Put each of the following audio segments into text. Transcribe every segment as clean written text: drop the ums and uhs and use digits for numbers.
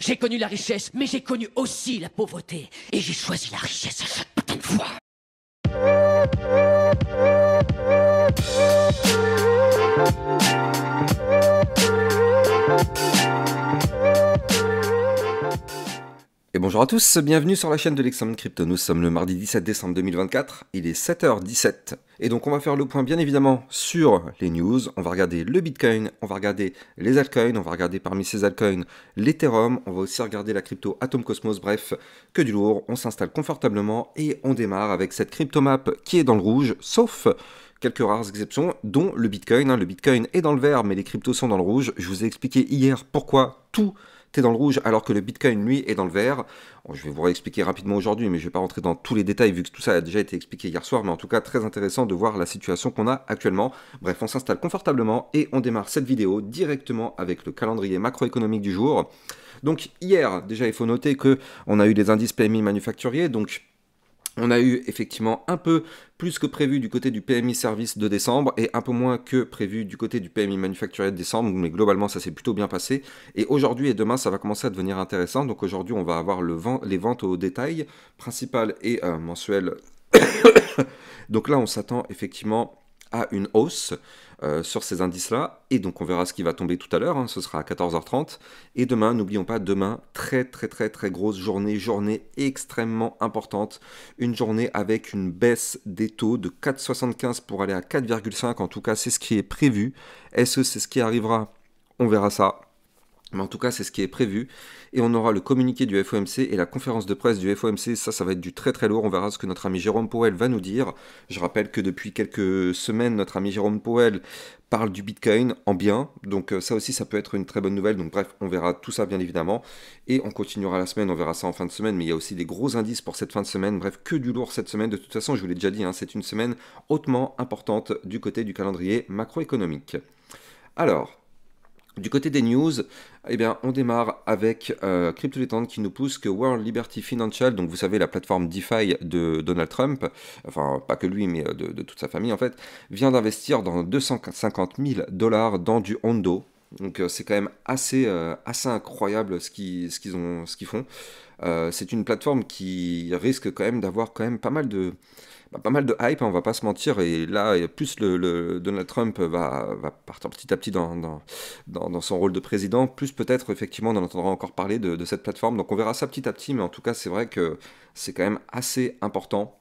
J'ai connu la richesse, mais j'ai connu aussi la pauvreté. Et j'ai choisi la richesse à chaque putain de fois. Et bonjour à tous, bienvenue sur la chaîne de l'Examen Crypto. Nous sommes le mardi 17 décembre 2024, il est 7h17. Et donc on va faire le point bien évidemment sur les news, on va regarder le Bitcoin, on va regarder les altcoins, on va regarder parmi ces altcoins l'Ethereum, on va aussi regarder la crypto Atom Cosmos, bref, que du lourd. On s'installe confortablement et on démarre avec cette crypto map qui est dans le rouge, sauf quelques rares exceptions, dont le Bitcoin. Le Bitcoin est dans le vert, mais les cryptos sont dans le rouge. Je vous ai expliqué hier pourquoi tout est dans le rouge alors que le Bitcoin lui est dans le vert. Bon, je vais vous réexpliquer rapidement aujourd'hui, mais je ne vais pas rentrer dans tous les détails vu que tout ça a déjà été expliqué hier soir, mais en tout cas très intéressant de voir la situation qu'on a actuellement. Bref, on s'installe confortablement et on démarre cette vidéo directement avec le calendrier macroéconomique du jour. Donc hier, déjà il faut noter que on a eu des indices PMI manufacturiers, donc on a eu effectivement un peu plus que prévu du côté du PMI service de décembre et un peu moins que prévu du côté du PMI manufacturier de décembre, mais globalement ça s'est plutôt bien passé. Et aujourd'hui et demain ça va commencer à devenir intéressant. Donc aujourd'hui on va avoir les ventes au détail principales et mensuelles. Donc là on s'attend effectivement à une hausse sur ces indices-là, et donc on verra ce qui va tomber tout à l'heure, hein, ce sera à 14h30, et demain, n'oublions pas, demain, très grosse journée extrêmement importante, une journée avec une baisse des taux de 4,75 pour aller à 4,5, en tout cas c'est ce qui est prévu. Est-ce que c'est ce qui arrivera? On verra ça. Mais en tout cas, c'est ce qui est prévu. Et on aura le communiqué du FOMC et la conférence de presse du FOMC. Ça va être du très lourd. On verra ce que notre ami Jérôme Powell va nous dire. Je rappelle que depuis quelques semaines, notre ami Jérôme Powell parle du Bitcoin en bien. Donc ça aussi, ça peut être une très bonne nouvelle. Donc bref, on verra tout ça bien évidemment. Et on continuera la semaine. On verra ça en fin de semaine. Mais il y a aussi des gros indices pour cette fin de semaine. Bref, que du lourd cette semaine. De toute façon, je vous l'ai déjà dit, hein, c'est une semaine hautement importante du côté du calendrier macroéconomique. Alors, du côté des news, eh bien, on démarre avec Crypto Détente qui nous pousse que World Liberty Financial, donc vous savez la plateforme DeFi de Donald Trump, enfin pas que lui mais de toute sa famille en fait, vient d'investir dans 250 000 $ dans du Hondo. Donc c'est quand même assez incroyable ce qu'ils font. C'est une plateforme qui risque quand même d'avoir quand même pas mal de hype, hein, on va pas se mentir, et là, plus le Donald Trump va partir petit à petit dans son rôle de président, plus peut-être, effectivement, on en entendra encore parler de cette plateforme, donc on verra ça petit à petit, mais en tout cas, c'est vrai que c'est quand même assez important.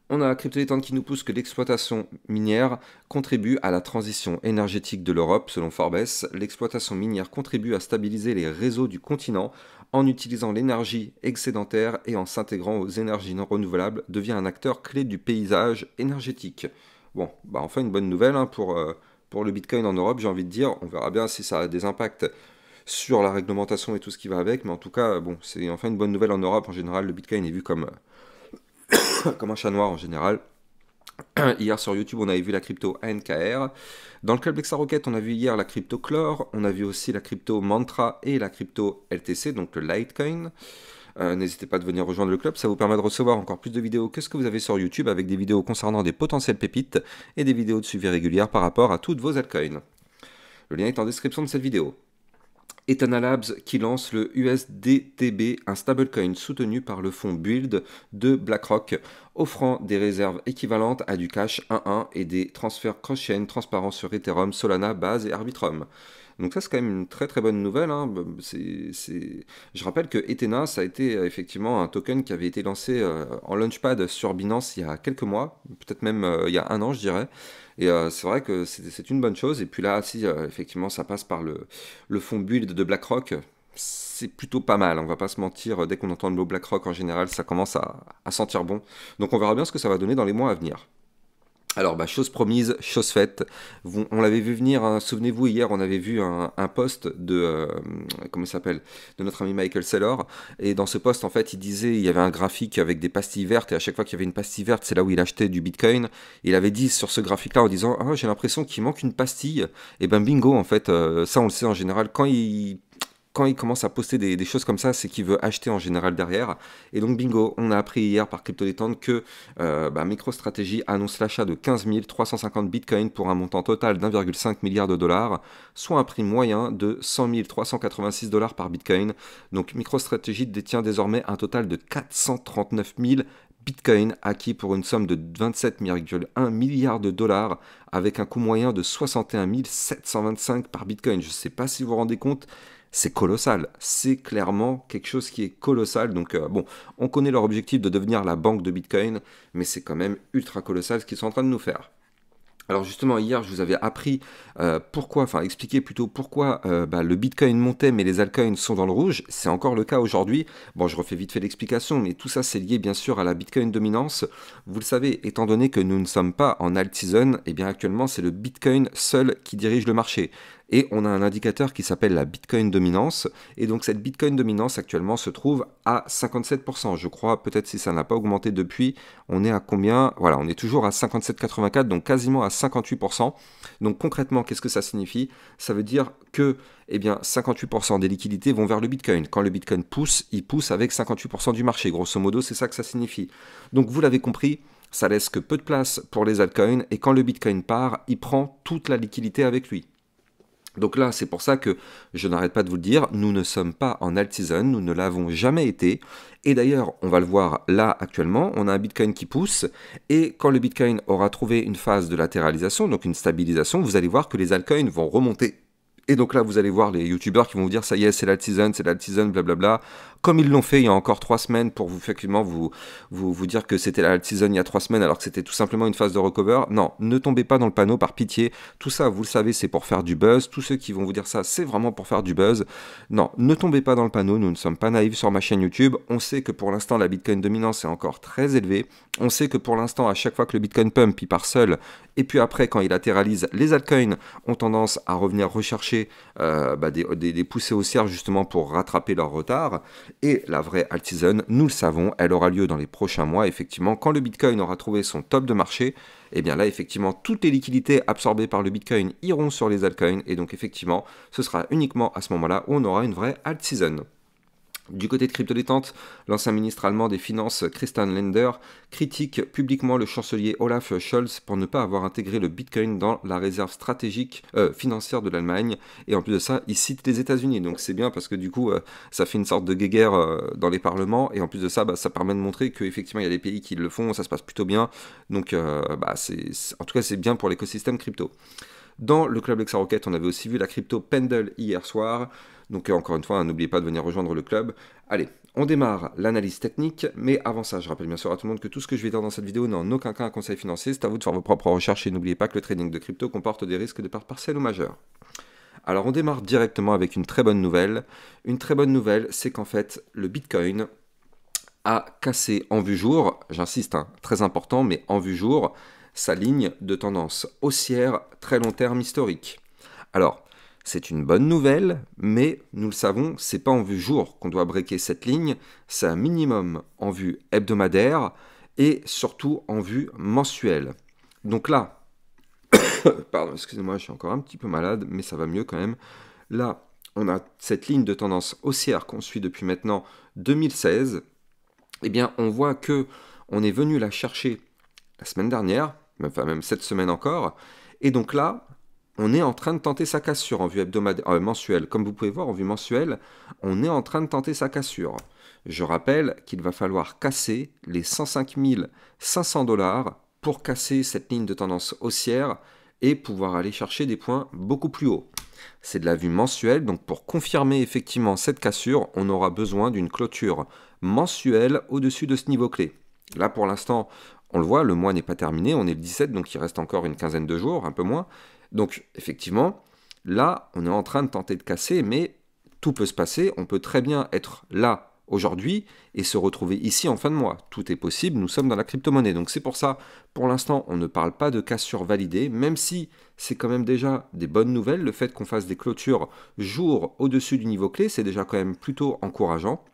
On a Crypto Détente qui nous pousse que l'exploitation minière contribue à la transition énergétique de l'Europe, selon Forbes. L'exploitation minière contribue à stabiliser les réseaux du continent en utilisant l'énergie excédentaire et en s'intégrant aux énergies non renouvelables, devient un acteur clé du paysage énergétique. Bon, bah enfin une bonne nouvelle hein, pour le Bitcoin en Europe, j'ai envie de dire. On verra bien si ça a des impacts sur la réglementation et tout ce qui va avec, mais en tout cas, bon, c'est enfin une bonne nouvelle en Europe. En général, le Bitcoin est vu comme un chat noir en général. Hier sur YouTube, on avait vu la crypto ANKR. Dans le club Rocket, on a vu hier la crypto Chlore. On a vu aussi la crypto Mantra et la crypto LTC, donc le Litecoin. N'hésitez pas à venir rejoindre le club, ça vous permet de recevoir encore plus de vidéos que ce que vous avez sur YouTube, avec des vidéos concernant des potentielles pépites et des vidéos de suivi régulières par rapport à toutes vos altcoins. Le lien est en description de cette vidéo. Etana Labs qui lance le USDTB, un stablecoin soutenu par le fonds Build de BlackRock, offrant des réserves équivalentes à du cash 1-1 et des transferts cross-chain transparents sur Ethereum, Solana, Base et Arbitrum. Donc ça c'est quand même une très bonne nouvelle. Hein. Je rappelle que Ethena, ça a été effectivement un token qui avait été lancé en launchpad sur Binance il y a quelques mois, peut-être même il y a 1 an je dirais. Et c'est vrai que c'est une bonne chose. Et puis là, si effectivement ça passe par le fonds Build de BlackRock, c'est plutôt pas mal. On va pas se mentir, dès qu'on entend le mot BlackRock en général, ça commence à sentir bon. Donc on verra bien ce que ça va donner dans les mois à venir. Alors, chose promise, chose faite. On l'avait vu venir, hein, souvenez-vous, hier, on avait vu un post de, comment il s'appelle, de notre ami Michael Saylor. Et dans ce post, en fait, il y avait un graphique avec des pastilles vertes. Et à chaque fois qu'il y avait une pastille verte, c'est là où il achetait du Bitcoin. Il avait dit sur ce graphique-là en disant « Ah, j'ai l'impression qu'il manque une pastille. » Et ben bingo, en fait, ça on le sait en général. quand il commence à poster des choses comme ça, c'est qu'il veut acheter en général derrière. Et donc bingo, on a appris hier par Crypto Détente que MicroStrategy annonce l'achat de 15 350 bitcoins pour un montant total d'1,5 milliard de dollars, soit un prix moyen de 100 386 dollars par bitcoin. Donc MicroStrategy détient désormais un total de 439 000 bitcoins acquis pour une somme de 27,1 milliards de dollars avec un coût moyen de 61 725 par bitcoin. Je ne sais pas si vous vous rendez compte, c'est colossal. C'est clairement quelque chose qui est colossal. Donc bon, on connaît leur objectif de devenir la banque de bitcoin, mais c'est quand même ultra colossal ce qu'ils sont en train de nous faire. Alors justement, hier, je vous avais appris expliqué plutôt pourquoi le Bitcoin montait, mais les altcoins sont dans le rouge. C'est encore le cas aujourd'hui. Bon, je refais vite fait l'explication, mais tout ça, c'est lié bien sûr à la Bitcoin dominance. Vous le savez, étant donné que nous ne sommes pas en alt season, eh bien actuellement, c'est le Bitcoin seul qui dirige le marché. Et on a un indicateur qui s'appelle la Bitcoin dominance. Et donc cette Bitcoin dominance actuellement se trouve à 57%. Je crois, peut-être si ça n'a pas augmenté depuis, on est à combien? Voilà, on est toujours à 57,84, donc quasiment à 58%. Donc concrètement, qu'est-ce que ça signifie? Ça veut dire que 58% des liquidités vont vers le Bitcoin. Quand le Bitcoin pousse, il pousse avec 58% du marché. Grosso modo, c'est ça que ça signifie. Donc vous l'avez compris, ça laisse que peu de place pour les altcoins. Et quand le Bitcoin part, il prend toute la liquidité avec lui. Donc là, c'est pour ça que je n'arrête pas de vous le dire, nous ne sommes pas en alt season, nous ne l'avons jamais été. Et d'ailleurs, on va le voir là actuellement, on a un Bitcoin qui pousse, et quand le Bitcoin aura trouvé une phase de latéralisation, donc une stabilisation, vous allez voir que les altcoins vont remonter. Et donc là, vous allez voir les youtubeurs qui vont vous dire, ça y est, c'est l'alt season, blablabla. Comme ils l'ont fait il y a encore 3 semaines pour vous, effectivement, vous dire que c'était l'alt season il y a 3 semaines alors que c'était tout simplement une phase de recover. Non, ne tombez pas dans le panneau par pitié. Tout ça, vous le savez, c'est pour faire du buzz. Tous ceux qui vont vous dire ça, c'est vraiment pour faire du buzz. Non, ne tombez pas dans le panneau. Nous ne sommes pas naïfs sur ma chaîne YouTube. On sait que pour l'instant, la Bitcoin dominance est encore très élevée. On sait que pour l'instant, à chaque fois que le Bitcoin pump, il part seul. Et puis après, quand il latéralise, les altcoins ont tendance à revenir rechercher des poussées haussières justement pour rattraper leur retard. Et la vraie alt season, nous le savons, elle aura lieu dans les prochains mois. Effectivement, quand le Bitcoin aura trouvé son top de marché, et bien là, effectivement, toutes les liquidités absorbées par le Bitcoin iront sur les altcoins. Et donc, effectivement, ce sera uniquement à ce moment-là où on aura une vraie alt season. Du côté de Crypto Détente, l'ancien ministre allemand des Finances Christian Lindner critique publiquement le chancelier Olaf Scholz pour ne pas avoir intégré le Bitcoin dans la réserve stratégique financière de l'Allemagne. Et en plus de ça, il cite les États-Unis. Donc c'est bien parce que du coup, ça fait une sorte de guéguerre dans les parlements. Et en plus de ça, ça permet de montrer qu'effectivement, il y a des pays qui le font, ça se passe plutôt bien. Donc en tout cas, c'est bien pour l'écosystème crypto. Dans le club Lexarocket, on avait aussi vu la crypto Pendle hier soir. Donc encore une fois, n'oubliez pas de venir rejoindre le club. Allez, on démarre l'analyse technique, mais avant ça, je rappelle bien sûr à tout le monde que tout ce que je vais dire dans cette vidéo n'est en aucun cas un conseil financier, c'est à vous de faire vos propres recherches et n'oubliez pas que le trading de crypto comporte des risques de perte partielle ou majeure. Alors on démarre directement avec une très bonne nouvelle. Une très bonne nouvelle, c'est qu'en fait, le Bitcoin a cassé en vue jour, j'insiste, très important, mais en vue jour, sa ligne de tendance haussière très long terme historique. Alors, c'est une bonne nouvelle, mais nous le savons, c'est pas en vue jour qu'on doit breaker cette ligne, c'est un minimum en vue hebdomadaire et surtout en vue mensuelle. Donc là, pardon, excusez-moi, je suis encore un petit peu malade, mais ça va mieux quand même. Là, on a cette ligne de tendance haussière qu'on suit depuis maintenant 2016. Eh bien, on voit que on est venu la chercher la semaine dernière, enfin même cette semaine encore, et donc là, on est en train de tenter sa cassure en vue mensuelle. Comme vous pouvez voir, en vue mensuelle, on est en train de tenter sa cassure. Je rappelle qu'il va falloir casser les 105 500 dollars pour casser cette ligne de tendance haussière et pouvoir aller chercher des points beaucoup plus hauts. C'est de la vue mensuelle, donc pour confirmer effectivement cette cassure, on aura besoin d'une clôture mensuelle au-dessus de ce niveau clé. Là, pour l'instant, on le voit, le mois n'est pas terminé, on est le 17, donc il reste encore une quinzaine de jours, un peu moins. Donc, effectivement, là, on est en train de tenter de casser, mais tout peut se passer. On peut très bien être là aujourd'hui et se retrouver ici en fin de mois. Tout est possible, nous sommes dans la crypto-monnaie. Donc, c'est pour ça, pour l'instant, on ne parle pas de cassure validée, même si c'est quand même déjà des bonnes nouvelles. Le fait qu'on fasse des clôtures jour au-dessus du niveau clé, c'est déjà quand même plutôt encourageant.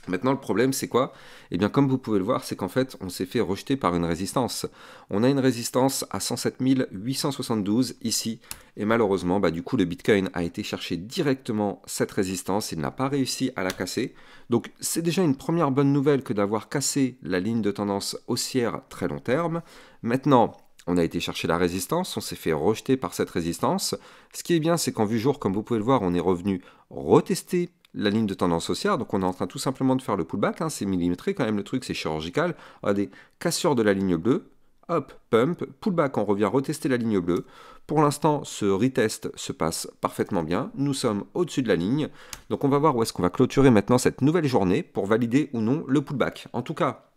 Maintenant, le problème, c'est quoi? Eh bien, comme vous pouvez le voir, c'est qu'en fait, on s'est fait rejeter par une résistance. On a une résistance à 107 872 ici. Et malheureusement, du coup, le Bitcoin a été chercher directement cette résistance. Il n'a pas réussi à la casser. Donc, c'est déjà une première bonne nouvelle que d'avoir cassé la ligne de tendance haussière très long terme. Maintenant, on a été chercher la résistance, on s'est fait rejeter par cette résistance. Ce qui est bien, c'est qu'en vue jour, comme vous pouvez le voir, on est revenu retester la ligne de tendance haussière, donc on est en train tout simplement de faire le pullback, c'est millimétré quand même le truc, c'est chirurgical. Regardez, cassure de la ligne bleue, hop, pump, pullback, on revient retester la ligne bleue. Pour l'instant, ce retest se passe parfaitement bien, nous sommes au-dessus de la ligne, donc on va voir où est-ce qu'on va clôturer maintenant cette nouvelle journée pour valider ou non le pullback. En tout cas,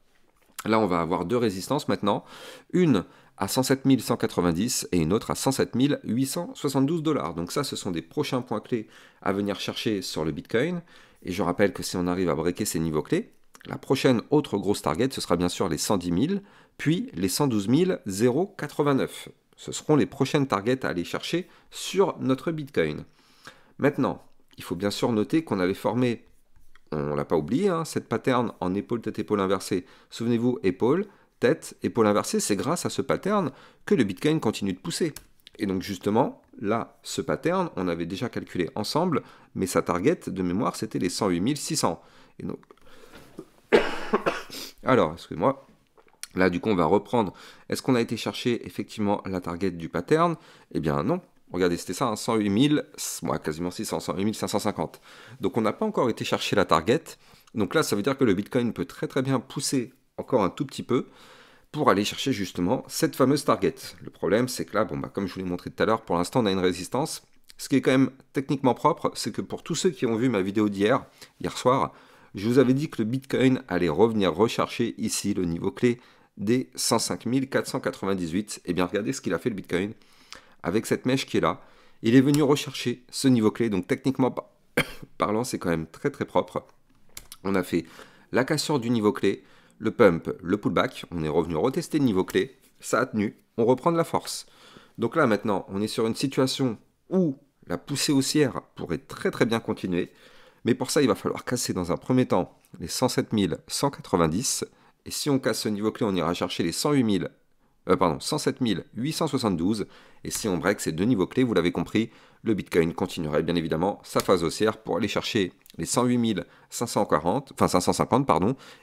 là on va avoir deux résistances maintenant, une à 107 190 et une autre à 107 872 $. Donc ça, ce sont des prochains points clés à venir chercher sur le Bitcoin. Et je rappelle que si on arrive à breaker ces niveaux clés, la prochaine autre grosse target, ce sera bien sûr les 110 000, puis les 112 089. Ce seront les prochaines targets à aller chercher sur notre Bitcoin. Maintenant, il faut bien sûr noter qu'on avait formé, on ne l'a pas oublié, cette pattern en épaule, tête, épaule inversée. Souvenez-vous, épaule, tête, épaule inversée, c'est grâce à ce pattern que le Bitcoin continue de pousser. Et donc justement, là, ce pattern, on avait déjà calculé ensemble, mais sa target de mémoire, c'était les 108 600. Et donc... Alors, excusez-moi. Là, du coup, on va reprendre. Est-ce qu'on a été chercher effectivement la target du pattern? Eh bien non. Regardez, c'était ça, 108 000, quasiment 600, 108 550. Donc on n'a pas encore été chercher la target. Donc là, ça veut dire que le Bitcoin peut très très bien pousser encore un tout petit peu pour aller chercher justement cette fameuse target. Le problème, c'est que là, comme je vous l'ai montré tout à l'heure, pour l'instant, on a une résistance. Ce qui est quand même techniquement propre, c'est que pour tous ceux qui ont vu ma vidéo d'hier, hier soir, je vous avais dit que le Bitcoin allait revenir rechercher ici le niveau clé des 105 498. Et bien, regardez ce qu'il a fait le Bitcoin avec cette mèche qui est là. Il est venu rechercher ce niveau clé, donc techniquement parlant, c'est quand même très très propre. On a fait la cassure du niveau clé, le pump, le pullback, on est revenu retester le niveau clé, ça a tenu, on reprend de la force. Donc là maintenant, on est sur une situation où la poussée haussière pourrait très très bien continuer, mais pour ça il va falloir casser dans un premier temps les 107 190, et si on casse ce niveau clé, on ira chercher les 107 872, et si on break ces deux niveaux clés, vous l'avez compris, le Bitcoin continuerait bien évidemment sa phase haussière pour aller chercher les 108 550,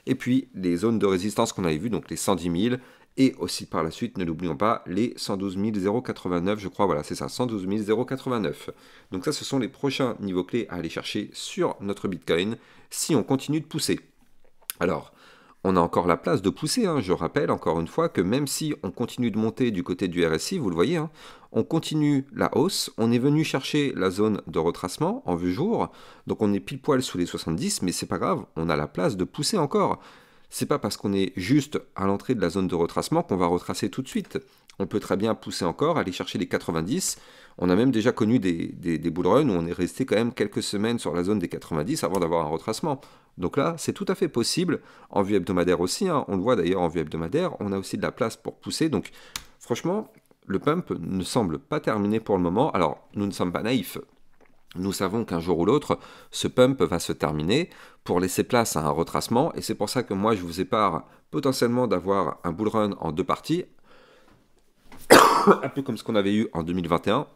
et puis les zones de résistance qu'on avait vues, donc les 110 000, et aussi par la suite, ne l'oublions pas, les 112 089, je crois, voilà, c'est ça, 112 089. Donc ça, ce sont les prochains niveaux clés à aller chercher sur notre Bitcoin si on continue de pousser. Alors, on a encore la place de pousser, je rappelle encore une fois que même si on continue de monter du côté du RSI, vous le voyez, on continue la hausse, on est venu chercher la zone de retracement en vue jour, donc on est pile poil sous les 70, mais c'est pas grave, on a la place de pousser encore. C'est pas parce qu'on est juste à l'entrée de la zone de retracement qu'on va retracer tout de suite. On peut très bien pousser encore, aller chercher les 90. On a même déjà connu des bull runs où on est resté quand même quelques semaines sur la zone des 90 avant d'avoir un retracement. Donc là, c'est tout à fait possible, en vue hebdomadaire aussi, on le voit d'ailleurs en vue hebdomadaire, on a aussi de la place pour pousser. Donc franchement, le pump ne semble pas terminé pour le moment. Alors, nous ne sommes pas naïfs. Nous savons qu'un jour ou l'autre, ce pump va se terminer pour laisser place à un retracement. Et c'est pour ça que moi, je vous épare potentiellement d'avoir un bull run en deux parties. Un peu comme ce qu'on avait eu en 2021.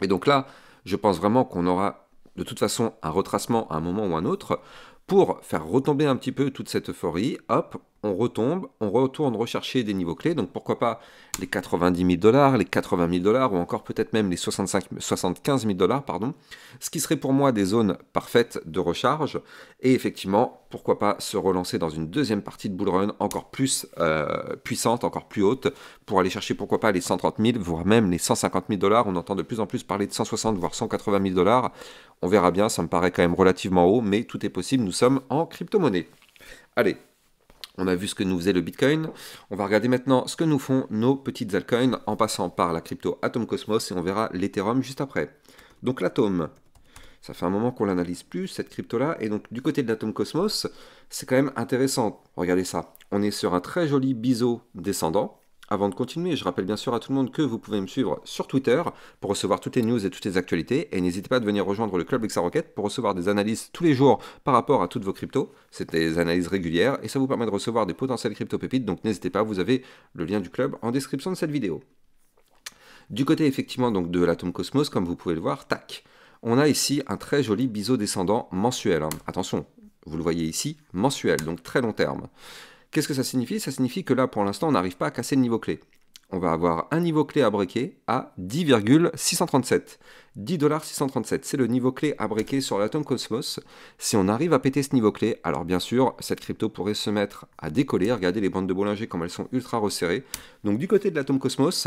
Et donc là, je pense vraiment qu'on aura de toute façon un retracement à un moment ou un autre pour faire retomber un petit peu toute cette euphorie. Hop, on retombe, on retourne rechercher des niveaux clés, donc pourquoi pas les 90 000 $, les 80 000 $, ou encore peut-être même les 75 000 $, pardon, ce qui serait pour moi des zones parfaites de recharge, et effectivement, pourquoi pas se relancer dans une deuxième partie de bull run encore plus puissante, encore plus haute, pour aller chercher pourquoi pas les 130 000, voire même les 150 000 $, on entend de plus en plus parler de 160 voire 180 000 $, on verra bien, ça me paraît quand même relativement haut, mais tout est possible, nous sommes en crypto-monnaie. Allez, on a vu ce que nous faisait le Bitcoin. On va regarder maintenant ce que nous font nos petites altcoins en passant par la crypto Atom Cosmos et on verra l'Ethereum juste après. Donc l'Atom, ça fait un moment qu'on l'analyse plus, cette crypto-là. Et donc du côté de l'Atom Cosmos, c'est quand même intéressant. Regardez ça. On est sur un très joli biseau descendant Avant de continuer, je rappelle bien sûr à tout le monde que vous pouvez me suivre sur Twitter pour recevoir toutes les news et toutes les actualités. Et n'hésitez pas à venir rejoindre le Club XRocket pour recevoir des analyses tous les jours par rapport à toutes vos cryptos. C'est des analyses régulières et ça vous permet de recevoir des potentielles crypto-pépites. Donc n'hésitez pas, vous avez le lien du club en description de cette vidéo. Du côté effectivement donc de l'Atom Cosmos, comme vous pouvez le voir, tac, on a ici un très joli biseau descendant mensuel. Attention, vous le voyez ici, mensuel, donc très long terme. Qu'est-ce que ça signifie? Ça signifie que là, pour l'instant, on n'arrive pas à casser le niveau clé. On va avoir un niveau clé à breaker à 10,637. 10,637, c'est le niveau clé à breaker sur l'Atom Cosmos. Si on arrive à péter ce niveau clé, alors bien sûr, cette crypto pourrait se mettre à décoller. Regardez les bandes de Bollinger comme elles sont ultra resserrées. Donc du côté de l'Atom Cosmos,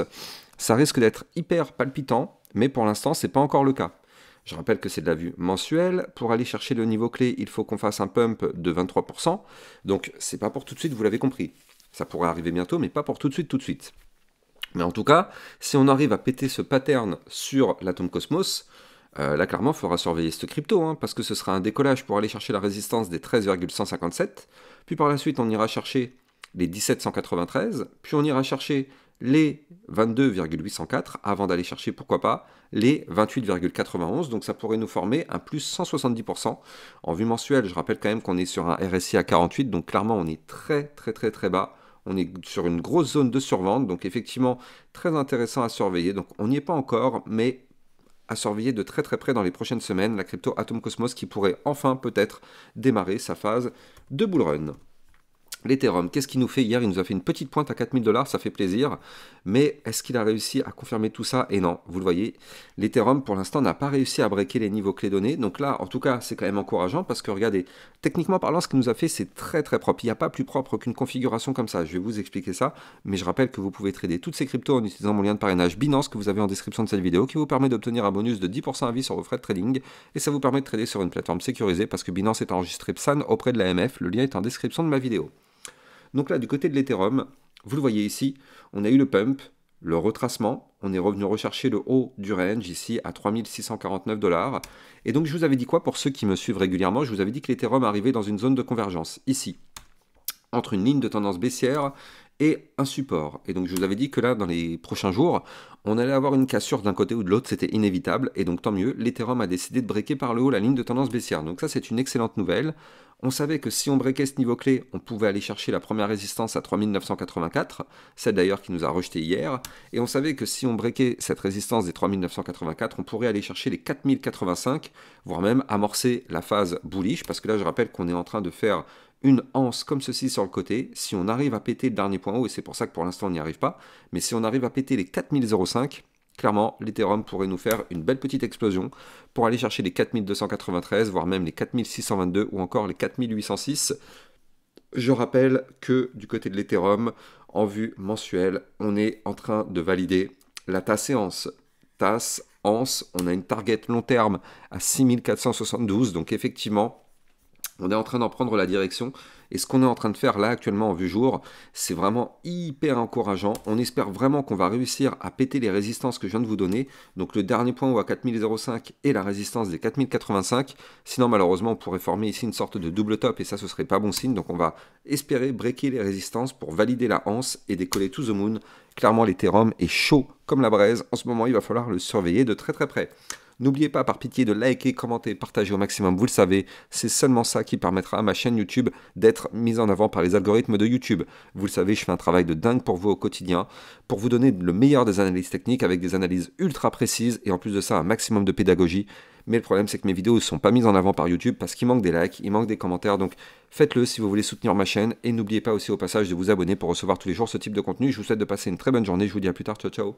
ça risque d'être hyper palpitant, mais pour l'instant, c'est pas encore le cas. Je rappelle que c'est de la vue mensuelle. Pour aller chercher le niveau clé, il faut qu'on fasse un pump de 23%. Donc, c'est pas pour tout de suite, vous l'avez compris. Ça pourrait arriver bientôt, mais pas pour tout de suite, tout de suite. Mais en tout cas, si on arrive à péter ce pattern sur l'Atom Cosmos, là, clairement, il faudra surveiller cette crypto, parce que ce sera un décollage pour aller chercher la résistance des 13,157. Puis par la suite, on ira chercher les 1793. Puis on ira chercher les 22,804 avant d'aller chercher, pourquoi pas, les 28,91. Donc ça pourrait nous former un plus 170%. En vue mensuelle, je rappelle quand même qu'on est sur un RSI à 48, donc clairement on est très bas. On est sur une grosse zone de survente, donc effectivement très intéressant à surveiller. Donc on n'y est pas encore, mais à surveiller de très près dans les prochaines semaines, la crypto Atom Cosmos qui pourrait enfin peut-être démarrer sa phase de bull run. L'Ethereum, qu'est-ce qu'il nous fait hier? Il nous a fait une petite pointe à 4000 $, ça fait plaisir. Mais est-ce qu'il a réussi à confirmer tout ça? Et non, vous le voyez, l'Ethereum pour l'instant n'a pas réussi à breaker les niveaux clés donnés. Donc là, en tout cas, c'est quand même encourageant parce que regardez, techniquement parlant, ce qu'il nous a fait, c'est très propre. Il n'y a pas plus propre qu'une configuration comme ça. Je vais vous expliquer ça. Mais je rappelle que vous pouvez trader toutes ces cryptos en utilisant mon lien de parrainage Binance que vous avez en description de cette vidéo qui vous permet d'obtenir un bonus de 10% à vie sur vos frais de trading. Et ça vous permet de trader sur une plateforme sécurisée parce que Binance est enregistré PSAN auprès de l'AMF. Le lien est en description de ma vidéo. Donc là, du côté de l'Ethereum, vous le voyez ici, on a eu le pump, le retracement, on est revenu rechercher le haut du range ici à 3649 $. Et donc je vous avais dit quoi pour ceux qui me suivent régulièrement? Je vous avais dit que l'Ethereum arrivait dans une zone de convergence, ici, entre une ligne de tendance baissière et un support. Et donc je vous avais dit que là, dans les prochains jours, on allait avoir une cassure d'un côté ou de l'autre, c'était inévitable. Et donc tant mieux, l'Ethereum a décidé de breaker par le haut la ligne de tendance baissière. Donc ça, c'est une excellente nouvelle. On savait que si on breakait ce niveau clé, on pouvait aller chercher la première résistance à 3984, celle d'ailleurs qui nous a rejeté hier. Et on savait que si on breakait cette résistance des 3984, on pourrait aller chercher les 4085, voire même amorcer la phase bullish, parce que là, je rappelle qu'on est en train de faire une anse comme ceci sur le côté. Si on arrive à péter le dernier point haut, et c'est pour ça que pour l'instant on n'y arrive pas, mais si on arrive à péter les 4005, clairement l'Ethereum pourrait nous faire une belle petite explosion pour aller chercher les 4293, voire même les 4622 ou encore les 4806. Je rappelle que du côté de l'Ethereum, en vue mensuelle, on est en train de valider la TAS-séance. TAS-ANS, on a une target long terme à 6472, donc effectivement, on est en train d'en prendre la direction et ce qu'on est en train de faire là actuellement en vue jour, c'est vraiment hyper encourageant. On espère vraiment qu'on va réussir à péter les résistances que je viens de vous donner. Donc le dernier point haut à 4005 et la résistance des 4085. Sinon malheureusement on pourrait former ici une sorte de double top et ça ce serait pas bon signe. Donc on va espérer breaker les résistances pour valider la anse et décoller to the moon. Clairement l'Ethereum est chaud comme la braise. En ce moment il va falloir le surveiller de très près. N'oubliez pas par pitié de liker, commenter, partager au maximum, vous le savez, c'est seulement ça qui permettra à ma chaîne YouTube d'être mise en avant par les algorithmes de YouTube. Vous le savez, je fais un travail de dingue pour vous au quotidien, pour vous donner le meilleur des analyses techniques avec des analyses ultra précises et en plus de ça un maximum de pédagogie. Mais le problème c'est que mes vidéos ne sont pas mises en avant par YouTube parce qu'il manque des likes, il manque des commentaires, donc faites-le si vous voulez soutenir ma chaîne et n'oubliez pas aussi au passage de vous abonner pour recevoir tous les jours ce type de contenu. Je vous souhaite de passer une très bonne journée, je vous dis à plus tard, ciao ciao.